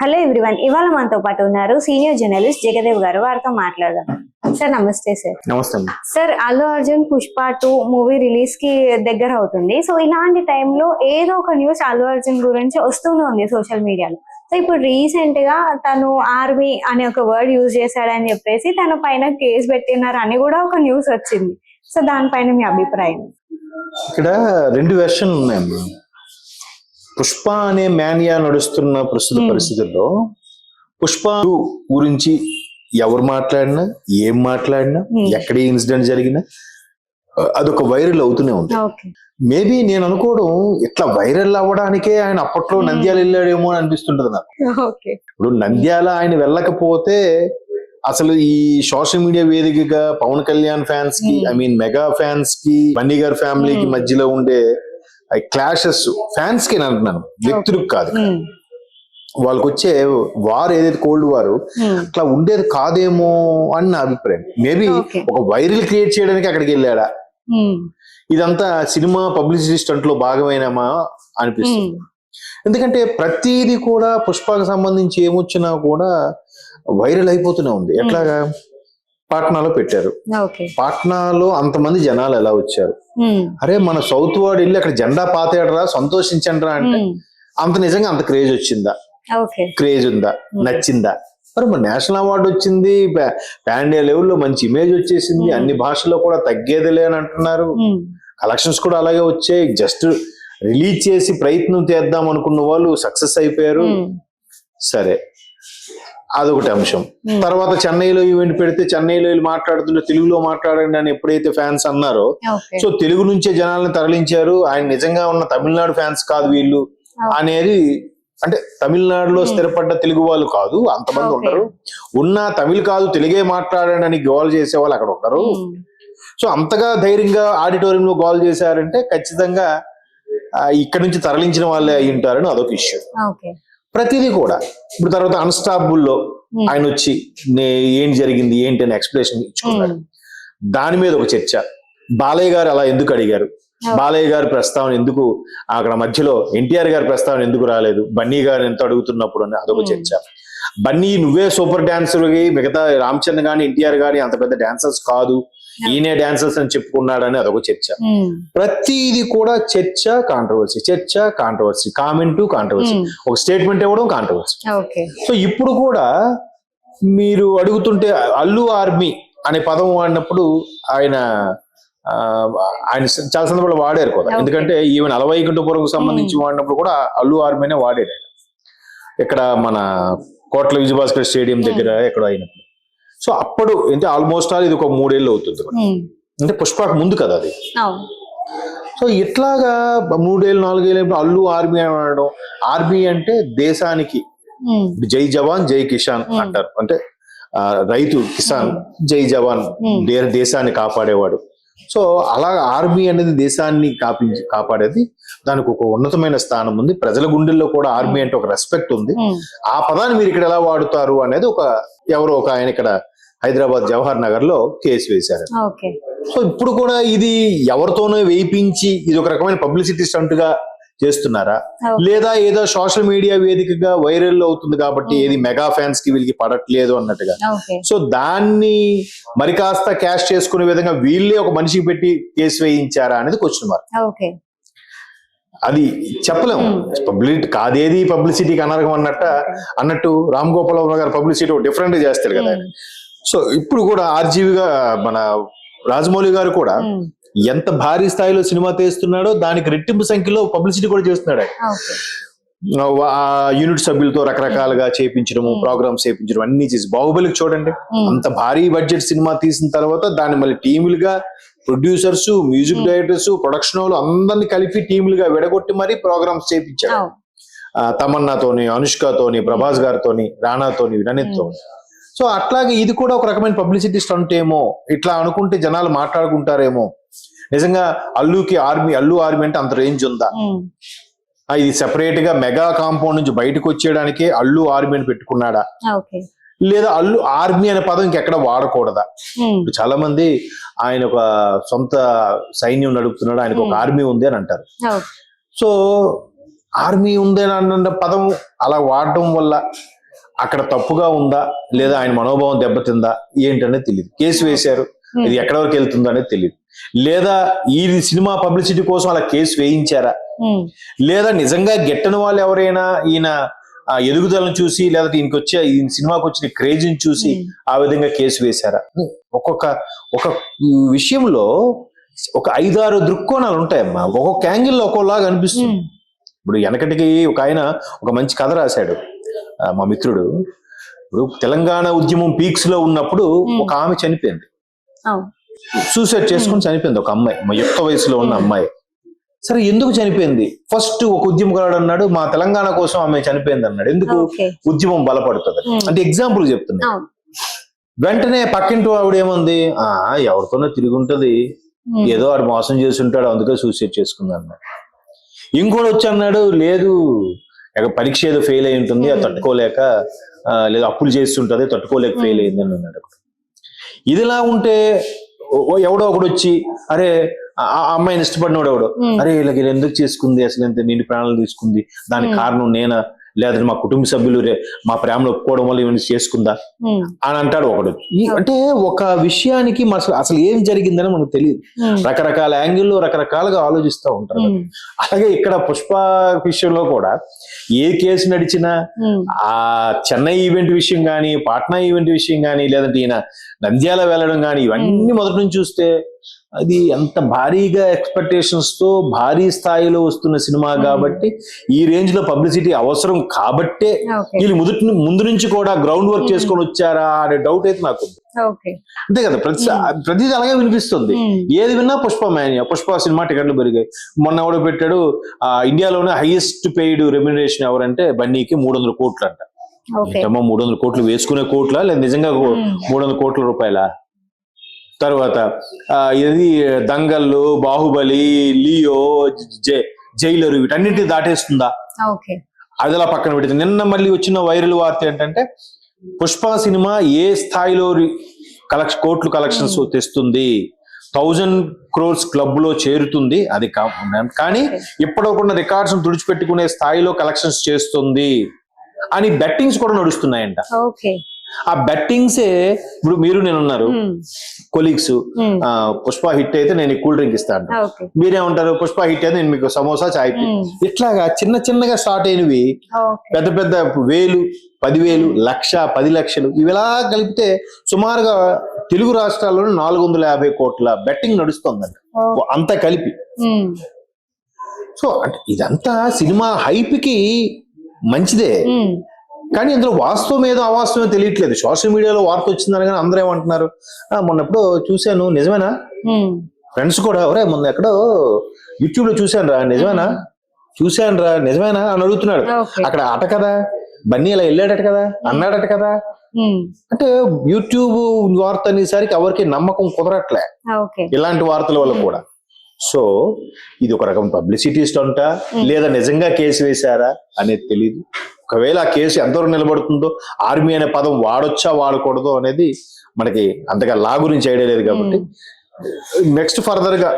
Hello everyone, ఇవాళ మనతో పాటు ఉన్నారు సీనియర్ జర్నలిస్ట్ జగదేవ్ గారు. వారితో మాట్లాడదాం. సార్ నమస్తే. సార్ నమస్తే. Sir, Allu Arjun Pushpa 2 movie release కి దగ్గర అవుతుంది. సో ఇలాంటి టైంలో ఏదో ఒక న్యూస్ అల్లు అర్జున్ గురించి వస్తూనే ఉంది సోషల్ మీడియాలో. సో ఇప్పుడు రీసెంట్ గా తను ఆర్మీ అనే ఒక వర్డ్ యూజ్ చేశాడని చెప్పేసి తన పైన కేసు పెట్టినారు అని కూడా ఒక న్యూస్ వచ్చింది. సో దానిపైన మీ అభిప్రాయం? ఇక్కడ రెండు వెర్షన్లు ఉన్నాయండి. పుష్ప అనే మానియా నడుస్తున్న ప్రస్తుత పరిస్థితుల్లో పుష్ప గురించి ఎవరు మాట్లాడినా, ఏం మాట్లాడినా, ఎక్కడ ఇన్సిడెంట్ జరిగినా అదొక వైరల్ అవుతూనే ఉంది. మేబీ నేను అనుకోవడం ఇట్లా వైరల్ అవ్వడానికే ఆయన అప్పట్లో నంద్యాల వెళ్ళాడేమో అని అనిపిస్తుంటది నాకు. ఇప్పుడు నంద్యాల ఆయన వెళ్ళకపోతే అసలు ఈ సోషల్ మీడియా వేదికగా పవన్ కళ్యాణ్ ఫ్యాన్స్ కి, ఐ మీన్ మెగా ఫ్యాన్స్ కి, బన్నీ గారి ఫ్యామిలీకి మధ్యలో ఉండే క్లాషెస్ ఫ్యాన్స్ కి అంటున్నాను, వ్యక్తులకు కాదు. వాళ్ళకి వచ్చే వారు ఏదైతే కోల్డ్ వారు అట్లా ఉండేది కాదేమో అని నా అభిప్రాయం. మేబీ ఒక వైరల్ క్రియేట్ చేయడానికి అక్కడికి వెళ్ళాడా, ఇదంతా సినిమా పబ్లిసిటీ స్టంట్ లో భాగమైనమా అనిపిస్తుంది. ఎందుకంటే ప్రతిదీ కూడా పుష్పకు సంబంధించి ఏమొచ్చినా కూడా వైరల్ అయిపోతూనే ఉంది. ఎట్లాగా పాట్నాలో పెట్టారు, పాట్నాలో అంతమంది జనాలు ఎలా వచ్చారు, అరే మన సౌత్ వాడు వెళ్ళి అక్కడ జెండా పాతేడరా, సంతోషించండిరా అంటే అంత నిజంగా అంత క్రేజ్ వచ్చిందా, క్రేజ్ ఉందా, నచ్చిందా? మరి నేషనల్ అవార్డు వచ్చింది, పాన్ ఇండియా లెవెల్లో మంచి ఇమేజ్ వచ్చేసింది, అన్ని భాషల్లో కూడా తగ్గేదిలే అని అంటున్నారు, కలెక్షన్స్ కూడా అలాగే వచ్చాయి. జస్ట్ రిలీజ్ చేసి ప్రయత్నం చేద్దాం అనుకున్న వాళ్ళు సక్సెస్ అయిపోయారు. సరే, అదొకటి అంశం. తర్వాత చెన్నైలో ఈవెంట్ పెడితే చెన్నైలో వీళ్ళు మాట్లాడుతుంటే తెలుగులో మాట్లాడండి అని ఎప్పుడైతే ఫ్యాన్స్ అన్నారో, సో తెలుగు నుంచే జనాలను తరలించారు. ఆయన నిజంగా ఉన్న తమిళనాడు ఫ్యాన్స్ కాదు వీళ్ళు అనేది, అంటే తమిళనాడులో స్థిరపడ్డ తెలుగు వాళ్ళు కాదు, అంతమంది ఉండరు. ఉన్న తమిళ్ కాదు తెలుగే మాట్లాడండి అని గోల్ చేసే వాళ్ళు అక్కడ ఉండరు. సో అంతగా ధైర్యంగా ఆడిటోరియంలో గోల్ చేశారంటే ఖచ్చితంగా ఇక్కడ నుంచి తరలించిన వాళ్ళే అయి ఉంటారని అదొక ఇష్యూ. ప్రతిదీ కూడా ఇప్పుడు తర్వాత అన్స్టాపుల్లో ఆయన వచ్చి ఏం జరిగింది ఏంటి అని ఎక్స్ప్లెనేషన్ ఇచ్చుకున్నాడు. దాని మీద ఒక చర్చ. బాలయ్య గారు అలా ఎందుకు అడిగారు, బాలయ్య గారి ప్రస్తావన ఎందుకు అక్కడ మధ్యలో, ఎన్టీఆర్ గారి ప్రస్తావన ఎందుకు రాలేదు, బన్నీ గారు ఎంత అడుగుతున్నప్పుడు అని అదొక చర్చ. బన్నీ నువ్వే సూపర్ డాన్సర్, మిగతా రామ్ చరణ్ గాని ఎన్టీఆర్ గాని అంత పెద్ద డాన్సర్స్ కాదు, ఈయనే డాన్సర్స్ అని చెప్పుకున్నాడని అదొక చర్చ. ప్రతిది కూడా చర్చ, కాంట్రవర్సీ, చర్చ, కాంట్రవర్సీ, కామెంట్, కాంట్రవర్సీ, ఒక స్టేట్మెంట్ ఇవ్వడం, కాంట్రవర్సీ. సో ఇప్పుడు కూడా మీరు అడుగుతుంటే అల్లు ఆర్మీ అనే పదం వాడినప్పుడు ఆయన చాలా సందర్భాలు వాడారు కదా. ఎందుకంటే ఈవెన్ అలవైకుంఠపురంకు సంబంధించి వాడినప్పుడు కూడా అల్లు ఆర్మీనే వాడాడు ఆయన. ఇక్కడ మన కోట్ల విజయభాస్కర్ స్టేడియం దగ్గర ఎక్కడో అయినప్పుడు. సో అప్పుడు అంటే ఆల్మోస్ట్ ఇది ఒక 3 ఏళ్ళు అవుతుంది, అంటే పుష్పకు ముందు కదా అది. సో ఇట్లాగా 3 ఏళ్ళు 4 ఏళ్ళు అల్లు ఆర్మీ అని అనడం. ఆర్మీ అంటే దేశానికి జై జవాన్ జై కిసాన్ అంటారు, అంటే రైతు కిసాన్, జై జవాన్ దేశాన్ని కాపాడేవాడు. సో అలా ఆర్మీ అనేది దేశాన్ని కాపాడేది, దానికి ఒక ఉన్నతమైన స్థానం ఉంది. ప్రజల గుండెల్లో కూడా ఆర్మీ అంటే ఒక రెస్పెక్ట్ ఉంది. ఆ పదాన్ని మీరు ఇక్కడ ఎలా వాడుతారు అనేది ఎవరో ఒక ఆయన ఇక్కడ హైదరాబాద్ జవహర్ నగర్ లో కేసు వేశారు. సో ఇప్పుడు కూడా ఇది ఎవరితోనో వేయించి ఇది ఒక రకమైన పబ్లిసిటీ స్టంట్ గా చేస్తున్నారా, లేదా ఏదో సోషల్ మీడియా వేదికగా వైరల్ అవుతుంది కాబట్టి ఏది మెగా ఫ్యాన్స్ కి వీళ్ళకి పడట్లేదు అన్నట్టుగా, సో దాన్ని మరి కాస్త క్యాష్ చేసుకునే విధంగా వీళ్ళే ఒక మనిషికి పెట్టి కేసు వేయించారా అనేది క్వశ్చన్ మార్క్. అది చెప్పలేము. పబ్లిసిటీ కాదేది పబ్లిసిటీకి అనర్హం అన్నట్టు రామ్ గోపాల్ వర్మ గారు పబ్లిసిటీ డిఫరెంట్ గా చేస్తారు కదా. సో ఇప్పుడు కూడా ఆర్జీవిగా మన రాజమౌళి గారు కూడా ఎంత భారీ స్థాయిలో సినిమా తీస్తున్నాడో దానికి రెట్టింపు సంఖ్యలో పబ్లిసిటీ కూడా చేస్తున్నాడు. యూనిట్ సభ్యులతో రకరకాలుగా చేయించడము, ప్రోగ్రామ్స్ చేయించడం, అన్ని చేసి బాహుబలికి చూడండి, అంత భారీ బడ్జెట్ సినిమా తీసిన తర్వాత దాన్ని మళ్ళీ టీములుగా ప్రొడ్యూసర్స్, మ్యూజిక్ డైరెక్టర్స్, ప్రొడక్షన్ వాళ్ళు అందరినీ కలిపి టీములుగా విడగొట్టి మరీ ప్రోగ్రామ్స్ చేయించాడు. తమన్నాతోని, అనుష్కతోని, ప్రభాస్ గారితోని, రానాతోని, వినీత్తో. సో అట్లాగే ఇది కూడా ఒక రకమైన పబ్లిసిటీ స్టంట్ ఏమో, ఇట్లా అనుకుంటే జనాలు మాట్లాడుకుంటారేమో. నిజంగా అల్లు ఆర్మీ అంటే అంత రేంజ్ ఉందా? ఇది సెపరేట్ గా మెగా కాంపౌండ్ నుంచి బయటకు వచ్చేయడానికి అల్లు ఆర్మీ అని పెట్టుకున్నాడా, లేదా అల్లు ఆర్మీ అనే పదం ఇంకెక్కడ వాడకూడదా? చాలా మంది ఆయన ఒక సొంత సైన్యం నడుపుతున్నాడు, ఆయనకు ఒక ఆర్మీ ఉంది అని అంటారు. సో ఆర్మీ ఉందేనన్న పదం అలా వాడడం వల్ల అక్కడ తప్పుగా ఉందా లేదా ఆయన మనోభావం దెబ్బతిందా ఏంటనేది తెలియదు. కేసు వేశారు, ఇది ఎక్కడి వరకు వెళ్తుందో అనేది తెలియదు. లేదా ఈ సినిమా పబ్లిసిటీ కోసం అలా కేసు వేయించారా, లేదా నిజంగా గెట్టని వాళ్ళు ఎవరైనా ఈయన ఎదుగుదలను చూసి లేదా ఈయనకి వచ్చే ఈ సినిమాకి వచ్చిన క్రేజ్ ని చూసి ఆ విధంగా కేసు వేశారా. ఒక విషయంలో ఒక 5-6 దృక్కోణాలు ఉంటాయమ్మా. ఒక్కొక్క యాంగిల్లో ఒక్కోలాగా అనిపిస్తుంది. ఇప్పుడు వెనకటికి ఒక ఆయన ఒక మంచి కథ రాశాడు, మా మిత్రుడు. ఇప్పుడు తెలంగాణ ఉద్యమం పీక్స్ లో ఉన్నప్పుడు ఒక ఆమె చనిపోయింది, సూసైడ్ చేసుకుని చనిపోయింది. ఒక అమ్మాయి, మా యుక్త వయసులో ఉన్న అమ్మాయి. సరే ఎందుకు చనిపోయింది? ఫస్ట్ ఒక ఉద్యమకారుడు అన్నాడు మా తెలంగాణ కోసం ఆమె చనిపోయింది అన్నాడు. ఎందుకు? ఉద్యమం బలపడుతుంది అంటే. ఎగ్జాంపుల్ చెప్తున్నా. వెంటనే పక్కింటి ఆవిడ ఏముంది, ఎవరితోనో తిరిగి ఉంటది, ఏదో ఆడు మోసం చేసి ఉంటాడు అందుకే సూసైడ్ చేసుకుంది అన్నాడు. ఇంకోటి వచ్చి అన్నాడు లేదు పరీక్ష ఏదో ఫెయిల్ అయి ఉంటుంది అది తట్టుకోలేక, లేదా అప్పులు చేస్తుంటది తట్టుకోలేక ఫెయిల్ అయింది అని అన్నాడు. ఇదిలా ఉంటే ఎవడో ఒకడు వచ్చి అరే ఆ అమ్మాయిని ఇష్టపడినోడు ఎవడో, అరే ఇలా ఎందుకు చేసుకుంది, అసలు ఎంత నిండి ప్రాణాలు తీసుకుంది, దానికి కారణం నేనా లేదా మా కుటుంబ సభ్యులు మా ప్రేమను ఒప్పుకోవడం వల్ల ఇవన్నీ చేసుకుందా అని అంటాడు ఒకడు. అంటే ఒక విషయానికి అసలు ఏం జరిగిందని మనకు తెలియదు. రకరకాల యాంగిల్లో రకరకాలుగా ఆలోచిస్తూ ఉంటారు. అలాగే ఇక్కడ పుష్ప విషయంలో కూడా ఏ కేసు నడిచినా ఆ చెన్నై ఈవెంట్ విషయం కానీ, పాట్నా ఈవెంట్ విషయం కానీ, లేదంటే ఈయన నంద్యాల వెళ్ళడం కానీ, ఇవన్నీ మొదటి నుంచి చూస్తే అది ఎంత భారీగా ఎక్స్పెక్టేషన్స్ తో భారీ స్థాయిలో వస్తున్న సినిమా కాబట్టి ఈ రేంజ్ లో పబ్లిసిటీ అవసరం కాబట్టే వీళ్ళు ముందు నుంచి కూడా గ్రౌండ్ వర్క్ చేసుకొని వచ్చారా అనే డౌట్ అయితే నాకు ఉంది. అంతే కదా, ప్రతిదీ అలాగే వినిపిస్తుంది. ఏది విన్నా పుష్ప మేనియా, పుష్ప సినిమా టికెట్లు పెరిగాయి. మొన్న ఎవడో పెట్టాడు ఇండియాలోనే హైయెస్ట్ పెయిడ్ రెమ్యునరేషన్ ఎవరంటే బన్నీకి 300 కోట్లు అంట. 300 కోట్లు వేసుకునే కోట్ల లేదా నిజంగా 300 కోట్ల రూపాయల. తర్వాత ఇది దంగల్లు, బాహుబలి, లియో, జైలరు వీటన్నిటిని దాటేస్తుందా అది అలా పక్కన పెడితే. నిన్న మళ్ళీ వచ్చిన వైరల్ వార్త ఏంటంటే పుష్ప సినిమా ఏ స్థాయిలో కోట్లు కలెక్షన్స్ తెస్తుంది, 1000 crores క్లబ్ లో చేరుతుంది, అది కానీ ఇప్పటికున్న రికార్డ్స్ తుడిచిపెట్టుకునే స్థాయిలో కలెక్షన్స్ చేస్తుంది అని బెట్టింగ్స్ కూడా నడుస్తున్నాయంట. ఆ బెట్టింగ్సే ఇప్పుడు మీరు నేను ఉన్నారు కొలీగ్స్, పుష్ప హిట్ అయితే నేను కూల్ డ్రింక్ ఇస్తాను, మీరేమంటారు పుష్ప హిట్ అయితే నేను మీకు సమోసా చాయ్. ఇట్లాగా చిన్న చిన్నగా స్టార్ట్ అయినవి పెద్ద పెద్ద 1000, 10,000, 1,00,000, 10 లక్షలు ఇవిలా కలిపితే సుమారుగా తెలుగు రాష్ట్రాల్లోనే 450 కోట్ల బెట్టింగ్ నడుస్తుందండి అంతా కలిపి. సో అంటే ఇదంతా సినిమా హైప్కి మంచిదే, కానీ ఇందులో వాస్తవం ఏదో అవాస్తవం తెలియట్లేదు. సోషల్ మీడియాలో వార్త వచ్చిందని కానీ అందరూ ఏమంటున్నారు, మొన్నప్పుడు చూశాను నిజమేనా, ఫ్రెండ్స్ కూడా ఒరే మొన్న ఎక్కడో యూట్యూబ్ లో చూశాను రా నిజమేనా, చూశాను రా నిజమేనా అని అడుగుతున్నాడు. అక్కడ అట కదా బన్నీ ఇలా వెళ్ళాడట కదా అన్నాడట కదా. అంటే యూట్యూబ్ వార్త అనేసరికి ఎవరికి నమ్మకం కుదరట్లే ఇలాంటి వార్తల వల్ల కూడా. సో ఇది ఒక రకం పబ్లిసిటీ స్టంటా లేదా నిజంగా కేసు వేశారా అనేది తెలియదు. ఒకవేళ ఆ కేసు ఎంతవరకు నిలబడుతుందో, ఆర్మీ అనే పదం వాడొచ్చా వాడకూడదు అనేది మనకి అంతగా లా గురించి ఐడియా లేదు కాబట్టి నెక్స్ట్ ఫర్దర్ గా